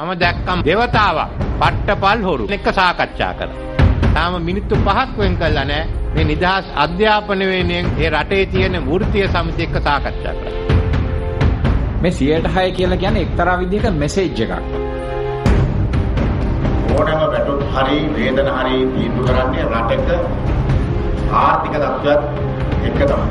මම දැක්කම් දේවතාවා පට්ටපල් හොරු එක්ක සාකච්ඡා කරා. තාම මිනිත්තු 5ක් වෙන් කළා නෑ. මේ නිදහස් අධ්‍යාපන වෙනුවෙන් ඒ රටේ තියෙන වෘත්තීය සමිතිය එක්ක සාකච්ඡා කරා. මේ 106 කියලා කියන්නේ එක්තරා විදිහක මෙසේජ් එකක්. ඕනෑම වැටුප් හරි වේදන හරි තීන්දුව කරන්නේ රටක ආර්ථික තත්ත්වයක් එක්ක තමයි.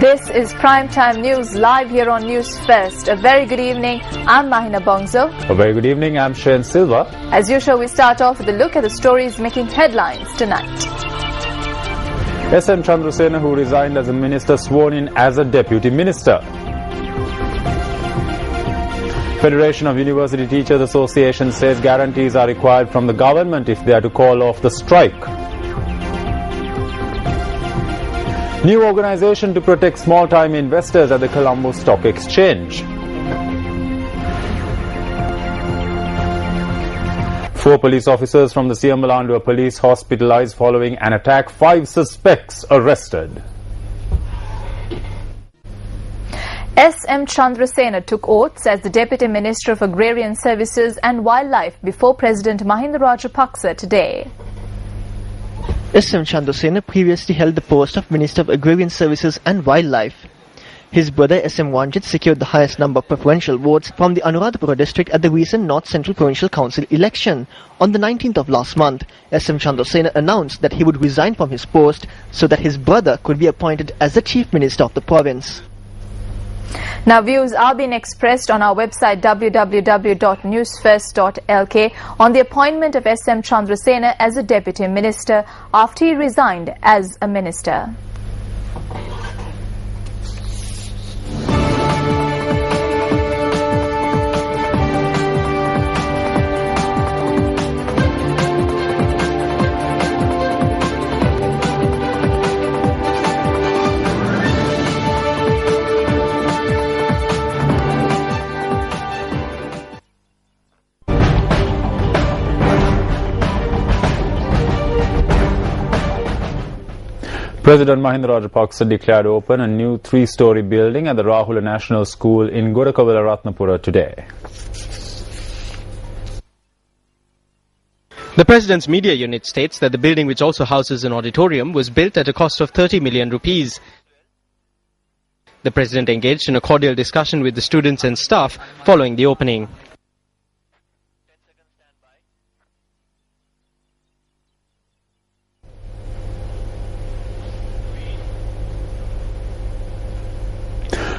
This is Primetime News live here on News First. A very good evening. I'm Mahina Bongzo. A very good evening. I'm Shayan Silva. As usual, we start off with a look at the stories making headlines tonight. SM Chandrasena, who resigned as a minister, sworn in as a deputy minister. Federation of University Teachers Association says guarantees are required from the government if they are to call off the strike. New organisation to protect small-time investors at the Colombo Stock Exchange. 4 police officers from the Siamalandua police hospitalised following an attack. 5 suspects arrested. SM Chandrasena took oaths as the Deputy Minister of Agrarian Services and Wildlife before President Mahinda Rajapaksa today. SM Chandrasena previously held the post of Minister of Agrarian Services and Wildlife. His brother SM Wanjit secured the highest number of preferential votes from the Anuradhapura district at the recent North Central Provincial Council election. On the 19th of last month, SM Chandrasena announced that he would resign from his post so that his brother could be appointed as the Chief Minister of the province. Now, views are being expressed on our website www.newsfirst.lk on the appointment of SM Chandrasena as a Deputy Minister after he resigned as a minister. President Mahinda Rajapaksa declared open a new 3-storey building at the Rahula National School in Godakavala Ratnapura today. The President's media unit states that the building, which also houses an auditorium, was built at a cost of 30 million rupees. The President engaged in a cordial discussion with the students and staff following the opening.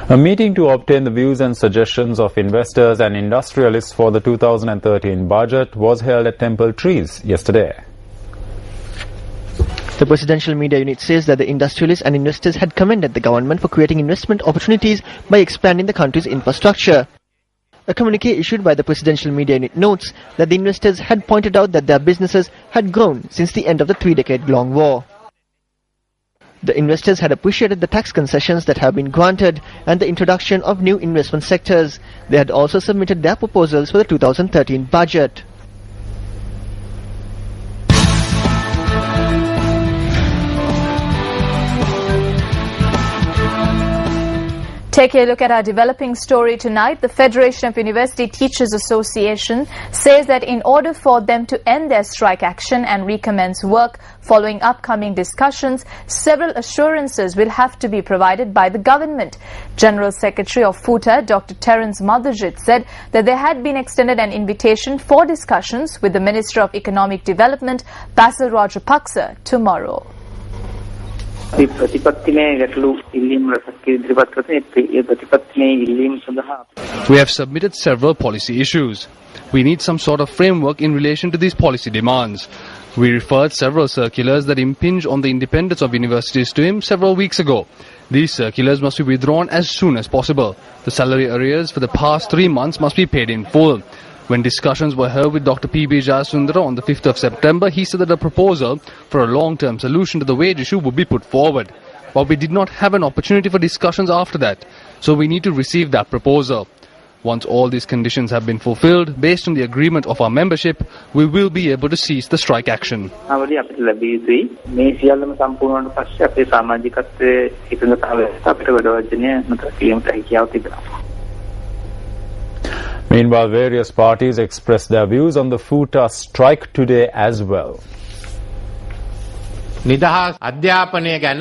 A meeting to obtain the views and suggestions of investors and industrialists for the 2013 budget was held at Temple Trees yesterday. The presidential media unit says that the industrialists and investors had commended the government for creating investment opportunities by expanding the country's infrastructure. A communique issued by the presidential media unit notes that the investors had pointed out that their businesses had grown since the end of the 3-decade-long war. The investors had appreciated the tax concessions that have been granted and the introduction of new investment sectors. They had also submitted their proposals for the 2013 budget. Taking a look at our developing story tonight, the Federation of University Teachers Association says that in order for them to end their strike action and recommence work following upcoming discussions, several assurances will have to be provided by the government. General Secretary of FUTA, Dr. Terence Madujith, said that there had been extended an invitation for discussions with the Minister of Economic Development, Basil Rajapaksa, tomorrow. We have submitted several policy issues. We need some sort of framework in relation to these policy demands. We referred several circulars that impinge on the independence of universities to him several weeks ago. These circulars must be withdrawn as soon as possible. The salary arrears for the past 3 months must be paid in full. When discussions were held with Dr. P.B. Jayasundara on the 5th of September, he said that a proposal for a long-term solution to the wage issue would be put forward. But we did not have an opportunity for discussions after that, so we need to receive that proposal. Once all these conditions have been fulfilled, based on the agreement of our membership, we will be able to cease the strike action. Meanwhile, various parties expressed their views on the FUTA strike today as well. නිදහස් අධ්‍යාපනය ගැන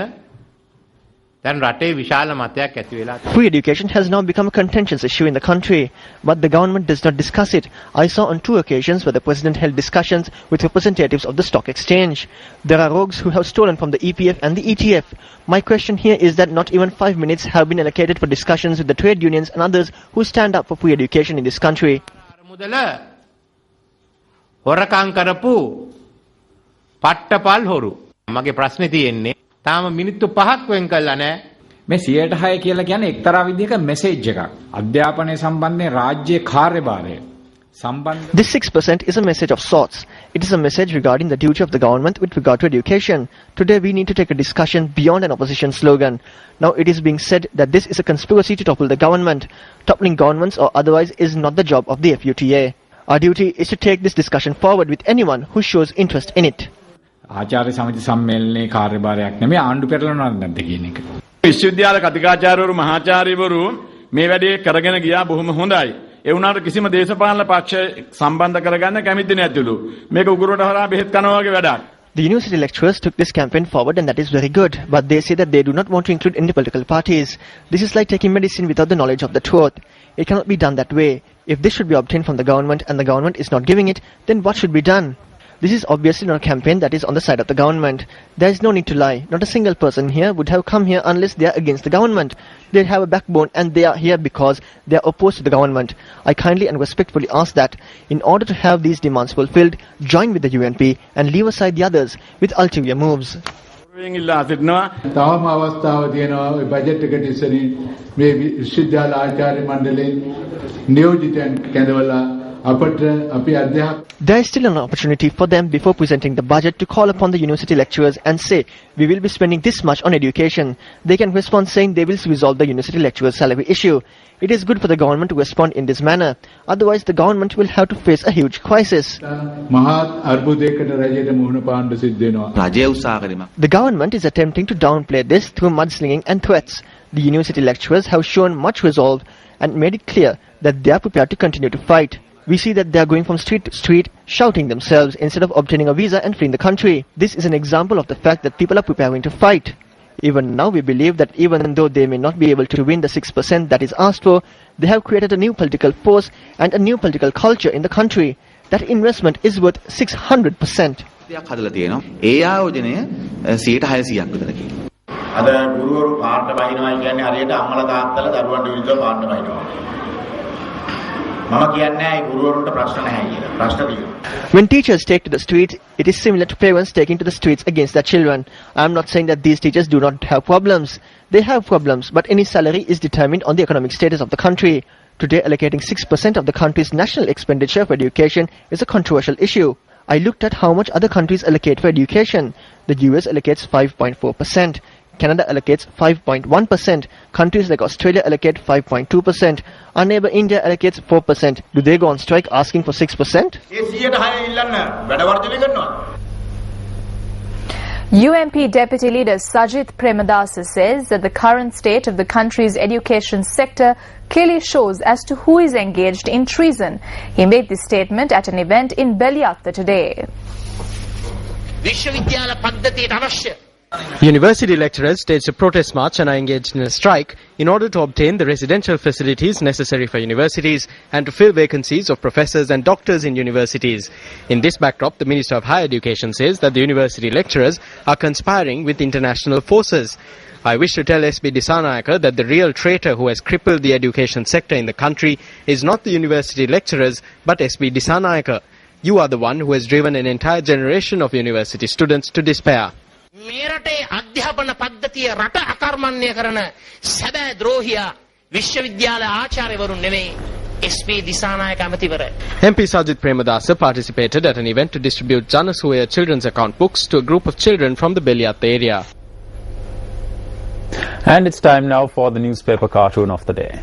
දැන් රටේ විශාල මතයක් ඇති වෙලා තියෙනවා. Free education has now become a contentious issue in the country, but the government does not discuss it. I saw on 2 occasions where the president held discussions with representatives of the stock exchange. There are rogues who have stolen from the EPF and the ETF. My question here is that not even 5 minutes have been allocated for discussions with the trade unions and others who stand up for free education in this country. මුදල හොරකම් කරපු පට්ටපල් හොරු. මගේ ප්‍රශ්නේ තියෙන්නේ තාම මිනිත්තු 5ක් වෙන් කළා නෑ. මේ 106 කියලා කියන්නේ එක්තරා විදිහක මෙසේජ් එකක්. අධ්‍යාපනය සම්බන්ධයෙන් රාජ්‍ය කාර්යභාරය සම්බන්ධ. This 6% is a message of sorts. It is a message regarding the duty of the government with regard to education. Today we need to take a discussion beyond an opposition slogan. Now it is being said that this is a conspiracy to topple the government. Toppling governments or otherwise is not the job of the FUTA. Our duty is to take this discussion forward with anyone who shows interest in it. ආචාර්ය සමිති සම්මේලනයේ කාර්යභාරයක් නෙමෙයි ආණ්ඩු පෙරලනවද නැද්ද කියන එක. විශ්වවිද්‍යාල කතිකාචාර්යවරු මහාචාර්යවරු මේ වැඩේ කරගෙන ගියා බොහොම හොඳයි. ඒ වුණාට කිසිම දේශපාලන පක්ෂ සම්බන්ධ කරගන්න කැමති නැතිලු. මේක උගුරට හරහා බෙහෙත් කනවා වගේ වැඩක්. The university lecturers took this campaign forward and that is very good, but they say that they do not want to include any political parties. This is like taking medicine without the knowledge of the truth. It cannot be done that way. If this should be obtained from the government and the government is not giving it, then what should be done? This is obviously not a campaign that is on the side of the government. There is no need to lie. Not a single person here would have come here unless they are against the government. They have a backbone and they are here because they are opposed to the government. I kindly and respectfully ask that, in order to have these demands fulfilled, join with the UNP and leave aside the others with ulterior moves. තවම අවස්ථාව තියෙනවා budget එකට ඉස්සරින් මේ විශ්වවිද්‍යාල ආචාර්ය මණ්ඩලයෙන් නියෝජිතයන් කැඳවලා There is still an opportunity for them before presenting the budget to call upon the university lecturers and say, we will be spending this much on education. They can respond saying they will resolve the university lecturers' salary issue. It is good for the government to respond in this manner. Otherwise, the government will have to face a huge crisis. The government is attempting to downplay this through mudslinging and threats. The university lecturers have shown much resolve and made it clear that they are prepared to continue to fight. We see that they are going from street to street, shouting themselves instead of obtaining a visa and fleeing the country. This is an example of the fact that people are preparing to fight. Even now we believe that even though they may not be able to win the 6% that is asked for, they have created a new political force and a new political culture in the country. That investment is worth 600%. When teachers take to the streets, it is similar to parents taking to the streets against their children. I am not saying that these teachers do not have problems. They have problems, but any salary is determined on the economic status of the country. Today, allocating 6% of the country's national expenditure for education is a controversial issue. I looked at how much other countries allocate for education. The US allocates 5.4%. Canada allocates 5.1%. Countries like Australia allocate 5.2%. Our neighbor India allocates 4%. Do they go on strike asking for 6%? UNP Deputy Leader Sajith Premadasa says that the current state of the country's education sector clearly shows as to who is engaged in treason. He made this statement at an event in Palitha today. University lecturers staged a protest march and are engaged in a strike in order to obtain the residential facilities necessary for universities and to fill vacancies of professors and doctors in universities. In this backdrop, the Minister of Higher Education says that the university lecturers are conspiring with international forces. I wish to tell SB Disanayaka that the real traitor who has crippled the education sector in the country is not the university lecturers but SB Disanayaka. You are the one who has driven an entire generation of university students to despair. मेरटे अध्यापन पद्धतिय रट अकर्मण्य करन सबै द्रोहिया विश्वविद्यालय आचार्यवरुण नेमे SP Disanayaka अमतिवर. MP Sajith Premadasa participated at an event to distribute Janasuya children's account books to a group of children from the Palitha area. And it's time now for the newspaper cartoon of the day.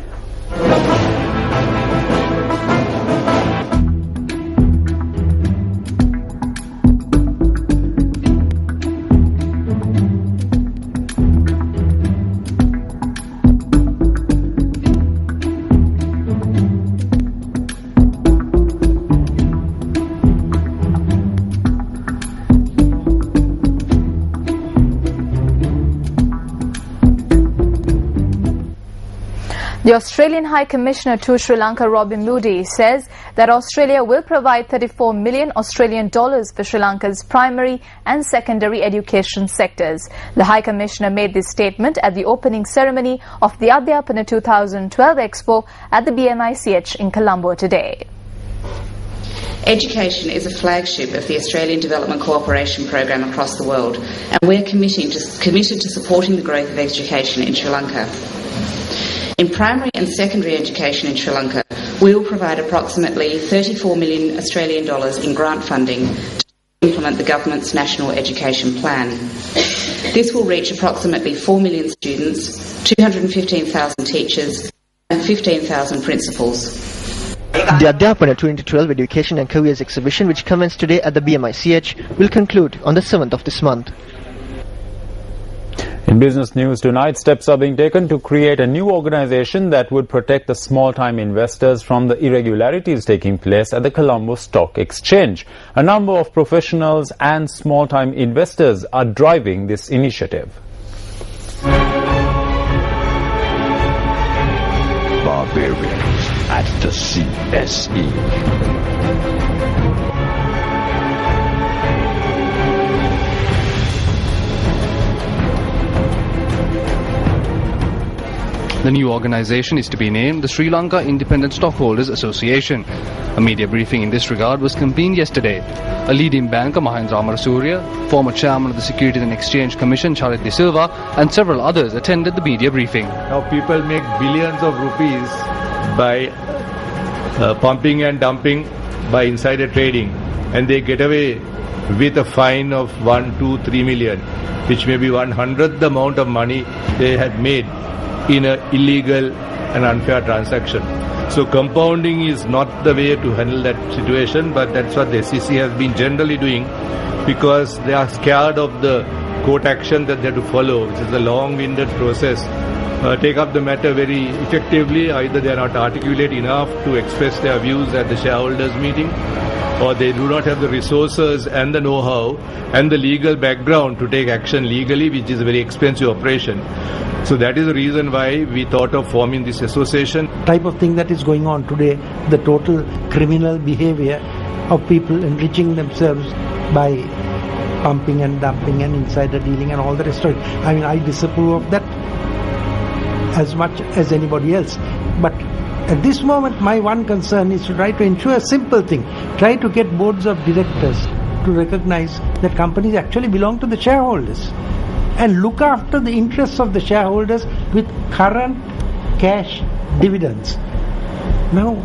The Australian High Commissioner to Sri Lanka, Robyn, Mudie, says that Australia will provide 34 million Australian dollars for Sri Lanka's primary and secondary education sectors. The High Commissioner made this statement at the opening ceremony of the Adhyapana 2012 Expo at the BMICH in Colombo today. Education is a flagship of the Australian Development Cooperation Program across the world, and we're committed to supporting the growth of education in Sri Lanka. In primary and secondary education in Sri Lanka, we will provide approximately 34 million Australian dollars in grant funding to implement the government's National Education Plan. This will reach approximately 4 million students, 215,000 teachers and 15,000 principals. The Adhyapana 2012 Education and Careers exhibition, which commenced today at the BMICH, will conclude on the 7th of this month. In business news tonight, steps are being taken to create a new organization that would protect the small-time investors from the irregularities taking place at the Colombo Stock Exchange. A number of professionals and small-time investors are driving this initiative. Barbarians at the CSE. The new organisation is to be named the Sri Lanka Independent Stockholders Association. A media briefing in this regard was convened yesterday. A leading banker, Mahendra Amarasuriya, former chairman of the Securities and Exchange Commission, Charith De Silva, and several others attended the media briefing. Now people make billions of rupees by pumping and dumping by insider trading, and they get away with a fine of 1, 2, 3 million, which may be 1/100th the amount of money they had made in an illegal and unfair transaction. So compounding is not the way to handle that situation, but that's what the SEC has been generally doing, because they are scared of the court action that they have to follow, which is a long-winded process. Take up the matter very effectively. Either they are not articulate enough to express their views at the shareholders meeting, or they do not have the resources and the know-how and the legal background to take action legally, which is a very expensive operation. So that is the reason why we thought of forming this association. Type of thing that is going on today, the total criminal behavior of people enriching themselves by pumping and dumping and insider dealing and all the rest of it. I mean, I disapprove of that as much as anybody else. But at this moment, my one concern is to try to ensure a simple thing. Try to get boards of directors to recognize that companies actually belong to the shareholders and look after the interests of the shareholders with current cash dividends. Now,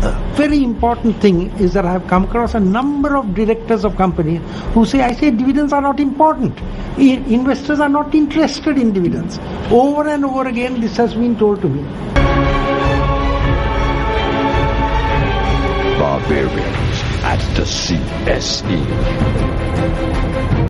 a very important thing is that I have come across a number of directors of companies who say, dividends are not important. Investors are not interested in dividends. Over and over again, this has been told to me. Barbarians at the CSE.